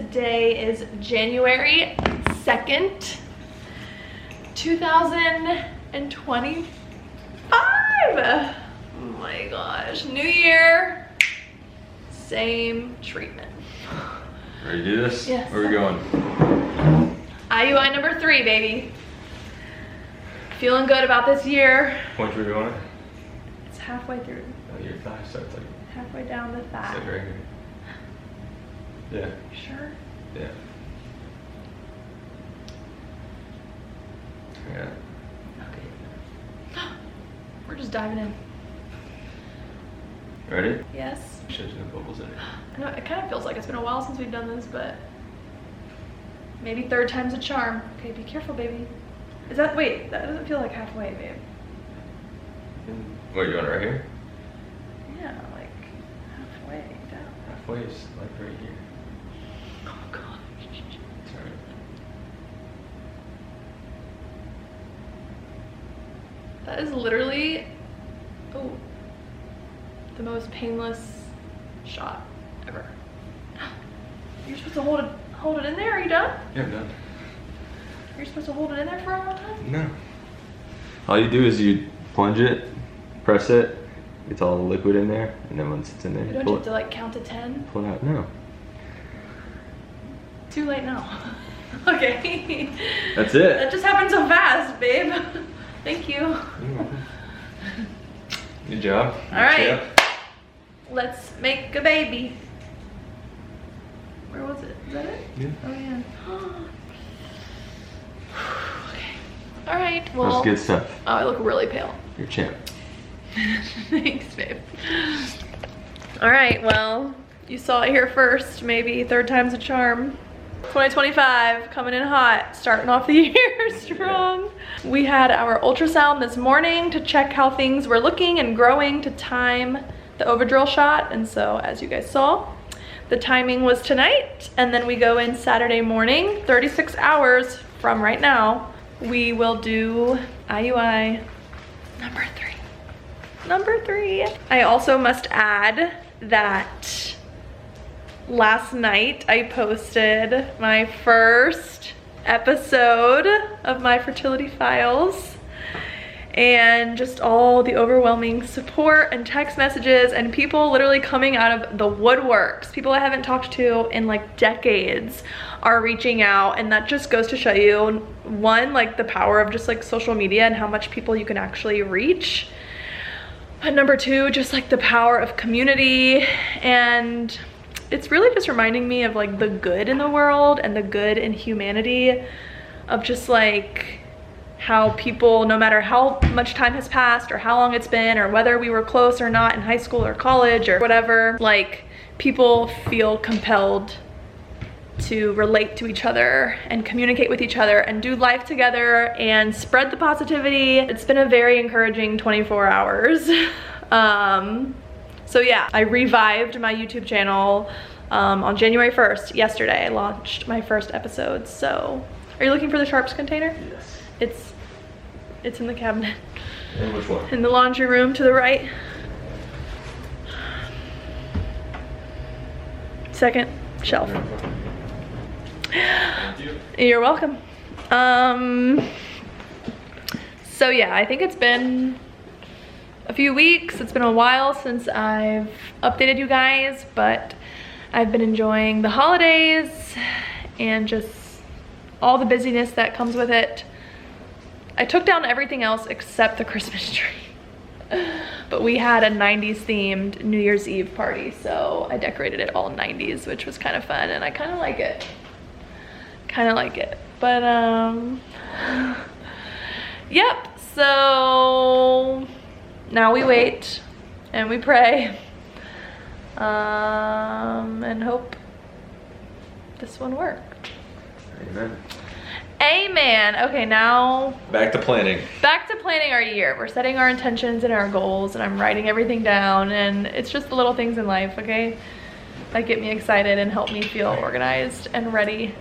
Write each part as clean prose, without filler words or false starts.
Today is January 2nd, 2025. Oh my gosh, new year, same treatment. Ready to do this? Yes. Where are we going? IUI number 3, baby. Feeling good about this year. Point where we going? It's halfway through. Oh, your thigh starts like. Halfway down the thigh. It's like right here. Yeah. Sure? Yeah. Yeah. Okay. We're just diving in. Ready? Yes. There's no bubbles in it. I know, it kind of feels like it's been a while since we've done this, but maybe third time's a charm. Okay, be careful, baby. Is that, wait, that doesn't feel like halfway, babe. What, you want it right here? Yeah, like halfway down. Halfway is like right here. Oh gosh. It's alright. That is literally, oh, the most painless shot ever. You're supposed to hold it in there. Are you done? Yeah, I'm done. You're supposed to hold it in there for a long time? No. All you do is you plunge it, press it, it's all the liquid in there, and then once it's in there, You you don't pull have it, to like count to 10? pull it out. No. Too late now. Okay. That's it. That just happened so fast, babe. Thank you. Good job. All right. Let's make a baby. Where was it? Is that it? Yeah. Oh yeah. Okay. All right. Well. That's good stuff. Oh, I look really pale. You're a champ. Thanks, babe. All right. Well, you saw it here first. Maybe third time's a charm. 2025 coming in hot, starting off the year strong. We had our ultrasound this morning to check how things were looking and growing to time the overdrill shot. And so as you guys saw, the timing was tonight, and then we go in Saturday morning, 36 hours from right now. We will do IUI number 3. Number 3. I also must add that last night I posted my first episode of my Fertility Files, and just all the overwhelming support and text messages and people literally coming out of the woodworks. People I haven't talked to in like decades are reaching out, and that just goes to show you, one, like the power of just like social media and how much people you can actually reach. But number 2, just like the power of community. And it's really just reminding me of like the good in the world and the good in humanity, of just like how people, no matter how much time has passed or how long it's been or whether we were close or not in high school or college or whatever, like people feel compelled to relate to each other and communicate with each other and do life together and spread the positivity. It's been a very encouraging 24 hours. So yeah, I revived my YouTube channel on January 1st, yesterday. I launched my first episode. So are you looking for the sharps container? Yes. It's in the cabinet. And which one? In the laundry room to the right. Second shelf. Thank you. You're welcome. So yeah, I think it's been a few weeks. It's been a while since I've updated you guys, but I've been enjoying the holidays and just all the busyness that comes with it. I took down everything else except the Christmas tree. But we had a 90s themed New Year's Eve party, so I decorated it all 90s, which was kind of fun, and I kind of like it. But yep, so now we wait and we pray and hope this one worked. Amen. Amen. Okay, now Back to planning. back to planning our year. We're setting our intentions and our goals, and I'm writing everything down, and it's just the little things in life, okay, that get me excited and help me feel organized and ready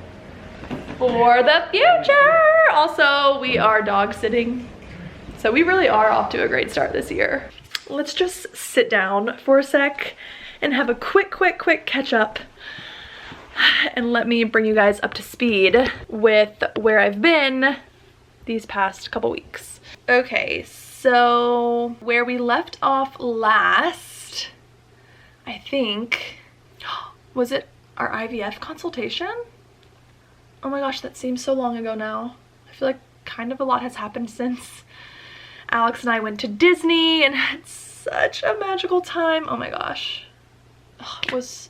for the future. Also, we are dog sitting, so we really are off to a great start this year. Let's just sit down for a sec and have a quick catch up and let me bring you guys up to speed with where I've been these past couple weeks. Okay, so where we left off last, I think, was it our IVF consultation? Oh my gosh, that seems so long ago now. I feel like kind of a lot has happened since. Alex and I went to Disney and had such a magical time. Oh my gosh. It was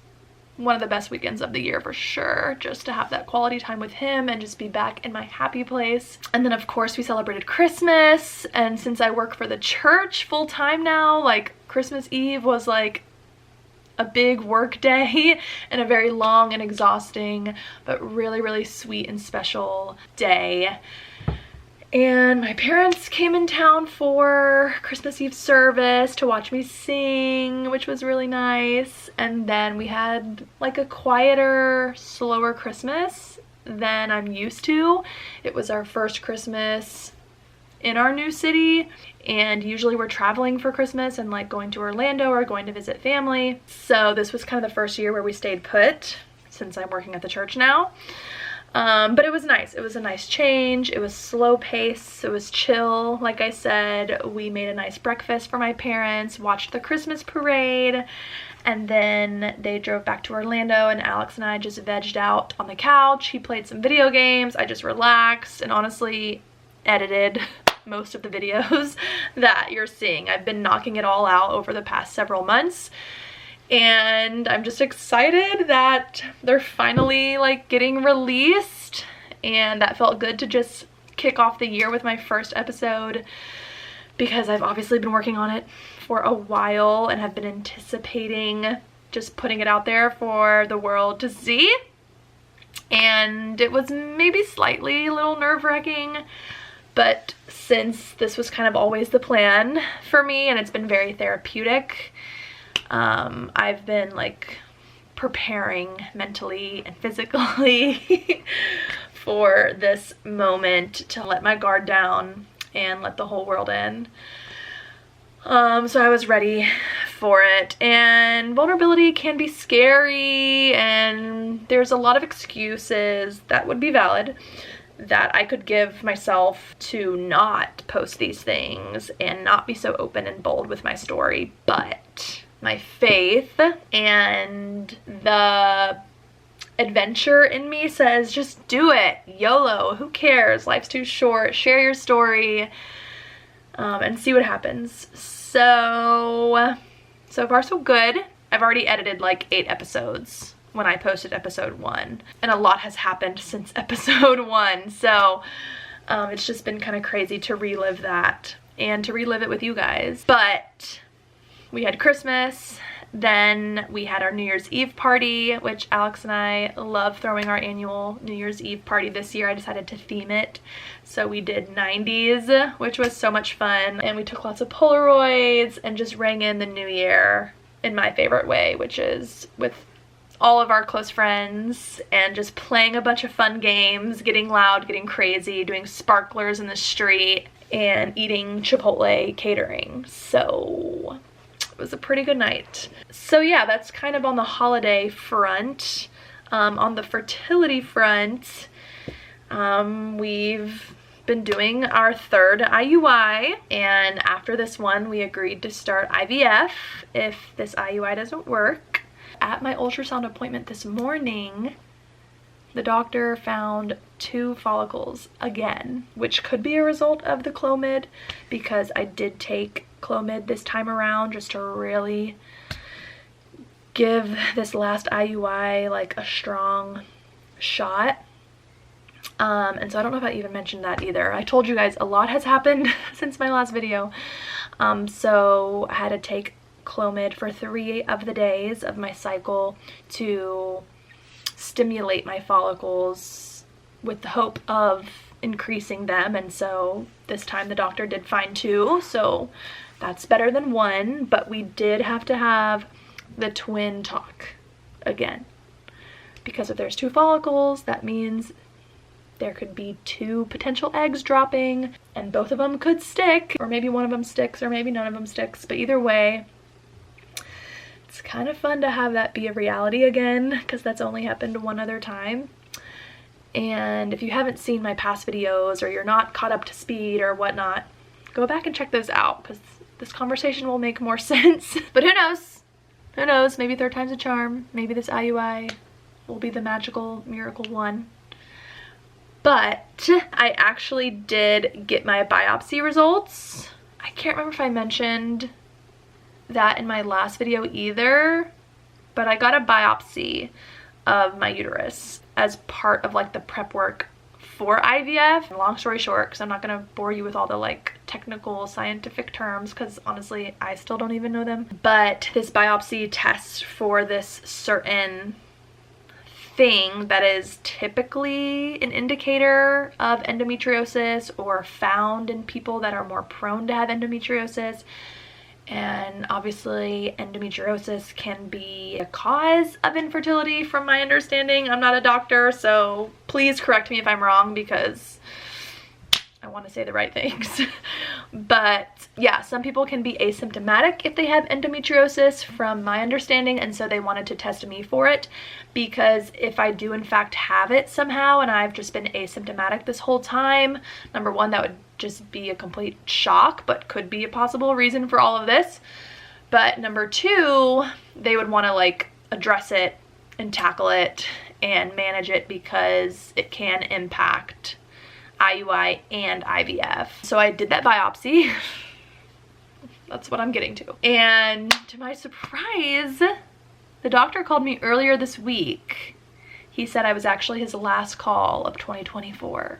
one of the best weekends of the year for sure, just to have that quality time with him and just be back in my happy place. And then of course we celebrated Christmas, and since I work for the church full time now, like Christmas Eve was like a big work day and a very long and exhausting but really, really sweet and special day. And my parents came in town for Christmas Eve service to watch me sing, which was really nice. And then we had like a quieter, slower Christmas than I'm used to. It was our first Christmas in our new city, and usually we're traveling for Christmas and like going to Orlando or going to visit family. So this was kind of the first year where we stayed put since I'm working at the church now. But it was nice. It was a nice change. It was slow pace. It was chill. Like I said, we made a nice breakfast for my parents, watched the Christmas parade, and then they drove back to Orlando, and Alex and I just vegged out on the couch. He played some video games. I just relaxed and honestly edited most of the videos that you're seeing. I've been knocking it all out over the past several months. And I'm just excited that they're finally like getting released, and that felt good to just kick off the year with my first episode, because I've obviously been working on it for a while and have been anticipating just putting it out there for the world to see. And it was maybe slightly a little nerve-wracking, but since this was kind of always the plan for me and it's been very therapeutic, I've been like preparing mentally and physically for this moment to let my guard down and let the whole world in. So I was ready for it, and vulnerability can be scary, and there's a lot of excuses that would be valid that I could give myself to not post these things and not be so open and bold with my story, but my faith and the adventure in me says just do it. YOLO, who cares? Life's too short. Share your story and see what happens. So far so good. I've already edited like 8 episodes when I posted episode 1, and a lot has happened since episode 1, so it's just been kind of crazy to relive that and to relive it with you guys. But we had Christmas, then we had our New Year's Eve party, which Alex and I love throwing our annual New Year's Eve party. This year I decided to theme it, so we did 90s, which was so much fun, and we took lots of Polaroids and just rang in the new year in my favorite way, which is with all of our close friends and just playing a bunch of fun games, getting loud, getting crazy, doing sparklers in the street, and eating Chipotle catering. So it was a pretty good night. So yeah, that's kind of on the holiday front. On the fertility front, we've been doing our 3rd IUI, and after this one we agreed to start IVF if this IUI doesn't work. At my ultrasound appointment this morning, the doctor found 2 follicles again, which could be a result of the Clomid, because I did take Clomid this time around just to really give this last IUI like a strong shot. And so I don't know if I even mentioned that either. I told you guys a lot has happened since my last video. So I had to take Clomid for 3 of the days of my cycle to stimulate my follicles with the hope of increasing them, and so this time the doctor did find 2, so that's better than 1, but we did have to have the twin talk again, because if there's 2 follicles, that means there could be 2 potential eggs dropping, and both of them could stick, or maybe one of them sticks, or maybe none of them sticks, but either way, it's kind of fun to have that be a reality again, because that's only happened one other time. And if you haven't seen my past videos, or you're not caught up to speed or whatnot, go back and check those out, because this conversation will make more sense. But who knows? Who knows? Maybe third time's a charm. Maybe this IUI will be the magical miracle one. But I actually did get my biopsy results. I can't remember if I mentioned that in my last video either, but I got a biopsy of my uterus as part of like the prep work for IVF. Long story short, because I'm not gonna bore you with all the like technical scientific terms, because honestly I still don't even know them, but this biopsy tests for this certain thing that is typically an indicator of endometriosis, or found in people that are more prone to have endometriosis. And obviously endometriosis can be a cause of infertility from my understanding. I'm not a doctor, so please correct me if I'm wrong, because I want to say the right things. But yeah, some people can be asymptomatic if they have endometriosis from my understanding, and so they wanted to test me for it, because if I do in fact have it somehow and I've just been asymptomatic this whole time, number one, that would just be a complete shock, but could be a possible reason for all of this. But number two, they would want to like address it and tackle it and manage it, because it can impact IUI and IVF. So I did that biopsy. That's what I'm getting to. And to my surprise, the doctor called me earlier this week. He said I was actually his last call of 2024.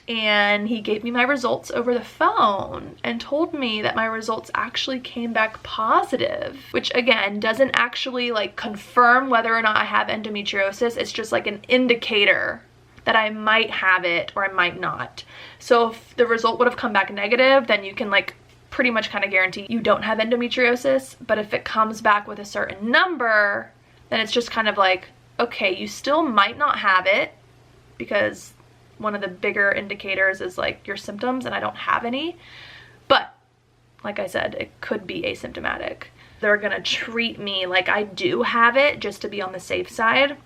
And he gave me my results over the phone and told me that my results actually came back positive, which again doesn't actually like confirm whether or not I have endometriosis. It's just like an indicator that I might have it or I might not. So if the result would have come back negative, then you can like pretty much kind of guarantee you don't have endometriosis. But if it comes back with a certain number, then it's just kind of like, okay, you still might not have it, because one of the bigger indicators is like your symptoms, and I don't have any. But like I said, it could be asymptomatic. They're gonna treat me like I do have it, just to be on the safe side.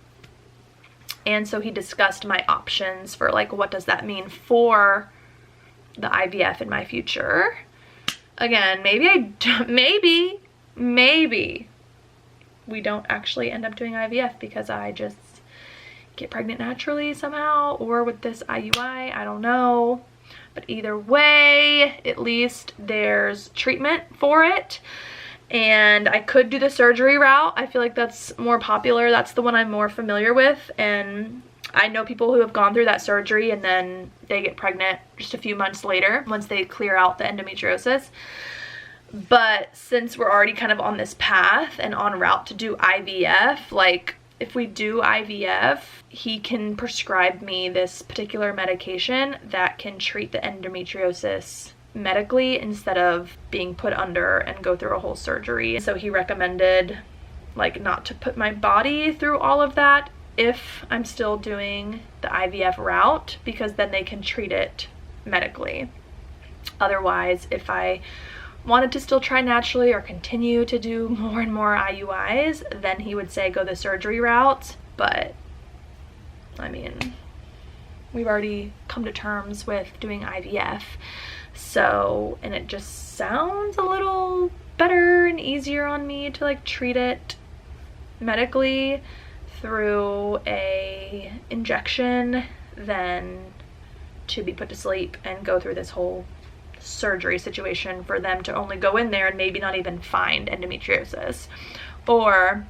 And so he discussed my options for like, what does that mean for the IVF in my future? Again, maybe we don't actually end up doing IVF, because I just get pregnant naturally somehow, or with this IUI, I don't know. But either way, at least there's treatment for it. And I could do the surgery route. I feel like that's more popular. That's the one I'm more familiar with. And I know people who have gone through that surgery and then they get pregnant just a few months later once they clear out the endometriosis. But since we're already kind of on this path and en route to do IVF, like if we do IVF, he can prescribe me this particular medication that can treat the endometriosis medically instead of being put under and go through a whole surgery. So he recommended like not to put my body through all of that if I'm still doing the IVF route, because then they can treat it medically. Otherwise, if I wanted to still try naturally or continue to do more and more IUIs, then he would say go the surgery route. But I mean, we've already come to terms with doing IVF. So, and it just sounds a little better and easier on me to like treat it medically through a injection than to be put to sleep and go through this whole surgery situation for them to only go in there and maybe not even find endometriosis. Or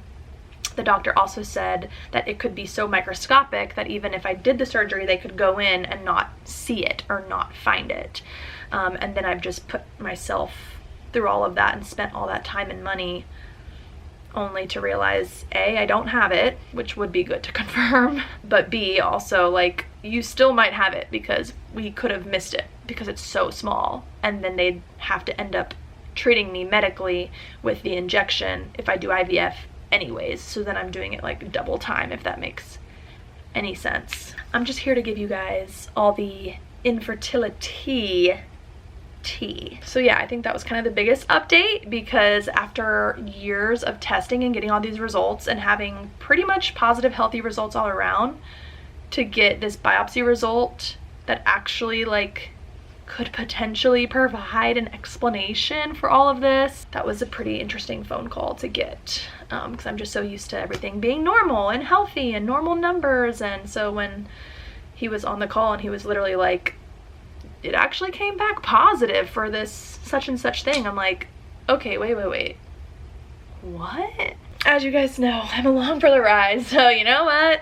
the doctor also said that it could be so microscopic that even if I did the surgery, they could go in and not see it or not find it. And then I've just put myself through all of that and spent all that time and money only to realize A, I don't have it, which would be good to confirm, but B, also like you still might have it because we could have missed it because it's so small, and then they'd have to end up treating me medically with the injection if I do IVF anyways, so then I'm doing it like double time, if that makes any sense. I'm just here to give you guys all the infertility T. So yeah, I think that was kind of the biggest update, because after years of testing and getting all these results and having pretty much positive, healthy results all around, to get this biopsy result that actually like could potentially provide an explanation for all of this, that was a pretty interesting phone call to get, because I'm just so used to everything being normal and healthy and normal numbers. And so when he was on the call and he was literally like, it actually came back positive for this such and such thing, I'm like, okay, wait, what? As you guys know, I'm along for the ride, so you know what?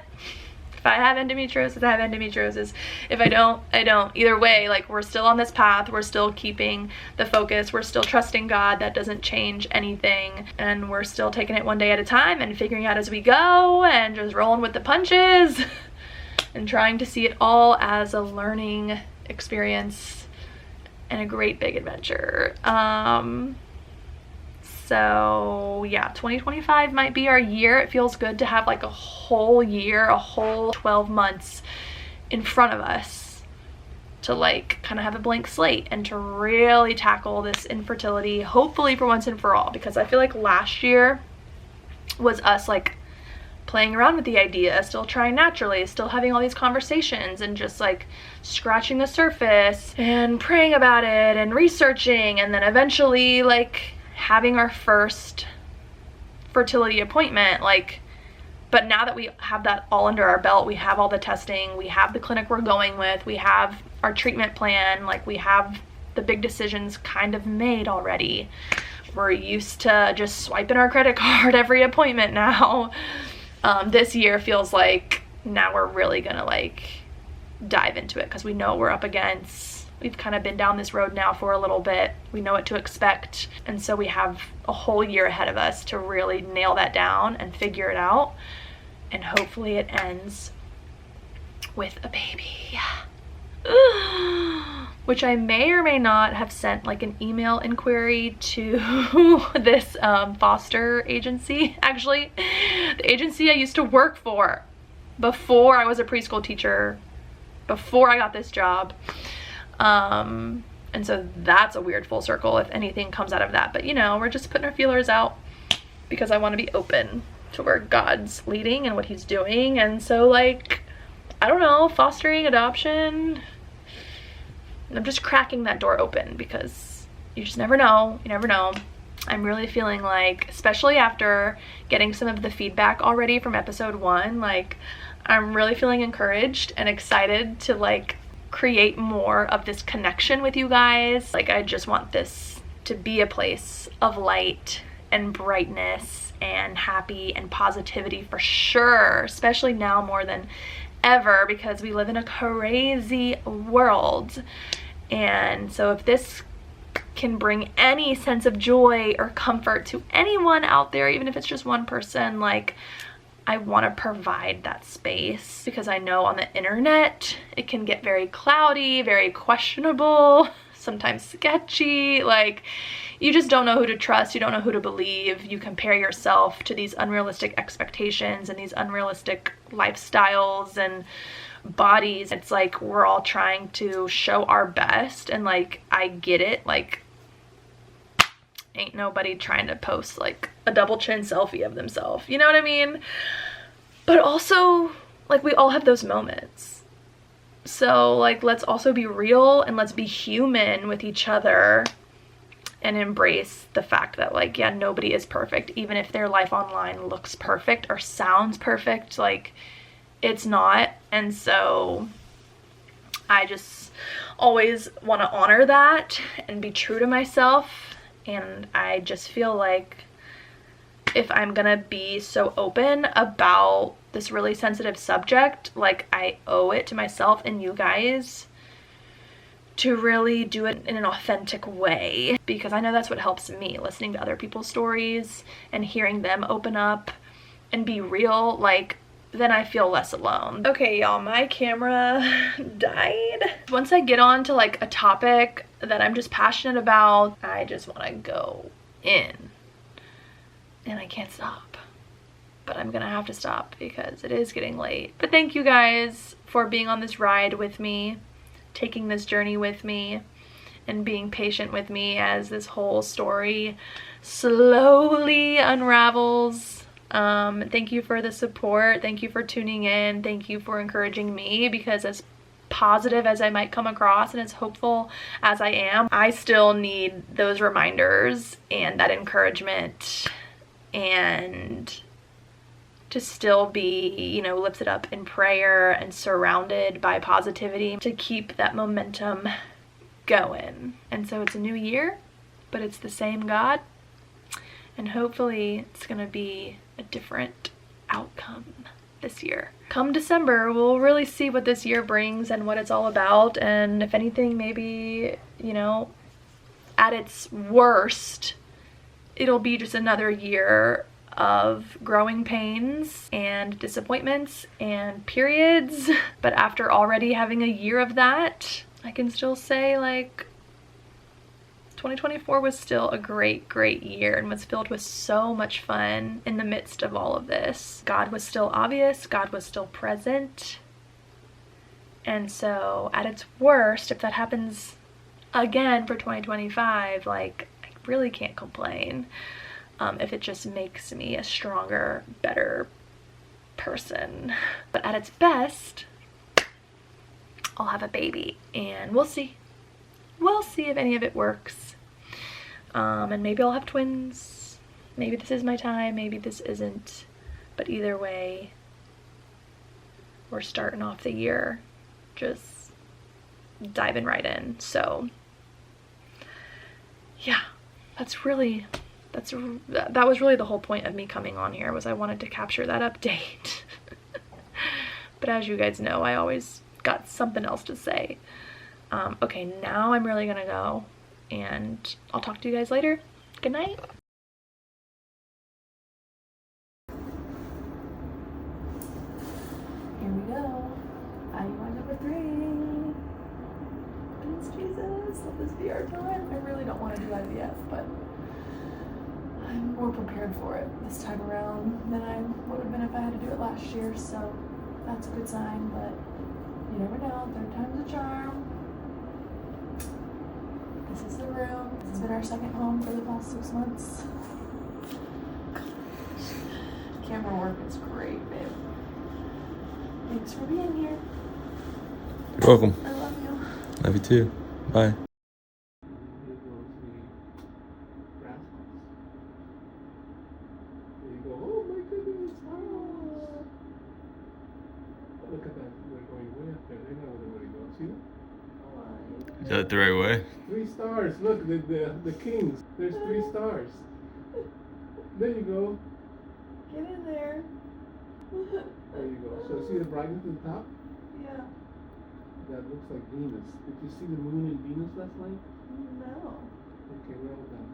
If I have endometriosis, I have endometriosis. If I don't, I don't. Either way, like, we're still on this path. We're still keeping the focus. We're still trusting God. That doesn't change anything. And we're still taking it one day at a time and figuring out as we go and just rolling with the punches and trying to see it all as a learning experience and a great big adventure. So yeah, 2025 might be our year. It feels good to have like a whole year, a whole 12 months in front of us to like kind of have a blank slate and to really tackle this infertility, hopefully for once and for all, because I feel like last year was us like playing around with the idea, still trying naturally, still having all these conversations and just like scratching the surface and praying about it and researching, and then eventually like having our first fertility appointment. Like, but now that we have that all under our belt, we have all the testing, we have the clinic we're going with, we have our treatment plan, like we have the big decisions kind of made already. We're used to just swiping our credit card every appointment now. This year feels like now we're really gonna like dive into it, because we know we're up against, we've kind of been down this road now for a little bit. We know what to expect. And so we have a whole year ahead of us to really nail that down and figure it out. And hopefully it ends with a baby. Which I may or may not have sent like an email inquiry to this foster agency. Actually, the agency I used to work for before I was a preschool teacher, before I got this job. And so that's a weird full circle if anything comes out of that. But you know, we're just putting our feelers out because I want to be open to where God's leading and what he's doing. And so like, I don't know, fostering, adoption, I'm just cracking that door open, because you just never know. You never know. I'm really feeling like, especially after getting some of the feedback already from episode 1, like I'm really feeling encouraged and excited to like create more of this connection with you guys. Like, I just want this to be a place of light and brightness and happy and positivity for sure, especially now more than ever, because we live in a crazy world. And so if this can bring any sense of joy or comfort to anyone out there, even if it's just one person, like, I want to provide that space, because I know on the internet it can get very cloudy, very questionable, sometimes sketchy. Like, you just don't know who to trust, you don't know who to believe. You compare yourself to these unrealistic expectations and these unrealistic lifestyles and bodies. It's like we're all trying to show our best, and like, I get it, like ain't nobody trying to post like a double chin selfie of themselves, you know what I mean? But also, like, we all have those moments. So like, let's also be real and let's be human with each other and embrace the fact that like, yeah, nobody is perfect. Even if their life online looks perfect or sounds perfect, like, it's not. And so I just always want to honor that and be true to myself. And I just feel like if I'm gonna be so open about this really sensitive subject, like, I owe it to myself and you guys to really do it in an authentic way, because I know that's what helps me, listening to other people's stories and hearing them open up and be real. Like, then I feel less alone. Okay, y'all, my camera died. Once I get on to like a topic that I'm just passionate about, I just want to go in, and I can't stop. But I'm gonna have to stop because it is getting late. But thank you guys for being on this ride with me, taking this journey with me, and being patient with me as this whole story slowly unravels. Thank you for the support. Thank you for tuning in. Thank you for encouraging me, because as positive as I might come across and as hopeful as I am, I still need those reminders and that encouragement, and to still be, you know, lifted up in prayer and surrounded by positivity to keep that momentum going. And so it's a new year, but it's the same God, and hopefully it's gonna be a different outcome this year. Come December, we'll really see what this year brings and what it's all about, and if anything, maybe, you know, at its worst, it'll be just another year of growing pains and disappointments and periods. But after already having a year of that, I can still say, like, 2024 was still a great year and was filled with so much fun in the midst of all of this. God was still obvious, God was still present. And so at its worst, if that happens again for 2025, like, I really can't complain. If it just makes me a stronger, better person. But at its best, I'll have a baby, and we'll see. We'll see if any of it works. And maybe I'll have twins. Maybe this is my time, maybe this isn't. But either way, we're starting off the year just diving right in. So yeah, that was really the whole point of me coming on here, was I wanted to capture that update. But as you guys know, I always got something else to say. Okay, now I'm really gonna go, and I'll talk to you guys later. Good night. Here we go. IUI number 3. Please, Jesus, let this be our time. I really don't want to do IVF, but I'm more prepared for it this time around than I would have been if I had to do it last year, so that's a good sign. But you never know, 3rd time's a charm. This is the room. This has been our second home for the past 6 months. Camera work is great, babe. Thanks for being here. You're welcome. I love you. Love you too. Bye. Oh my goodness, oh. Look at that, we're going way up there. They know where to go. See that? Is that the right way? 3 stars. Look, the kings. There's 3 stars. There you go. Get in there. There you go. So see the brightness at the top? Yeah. That looks like Venus. Did you see the moon and Venus last night? No. Okay, well done.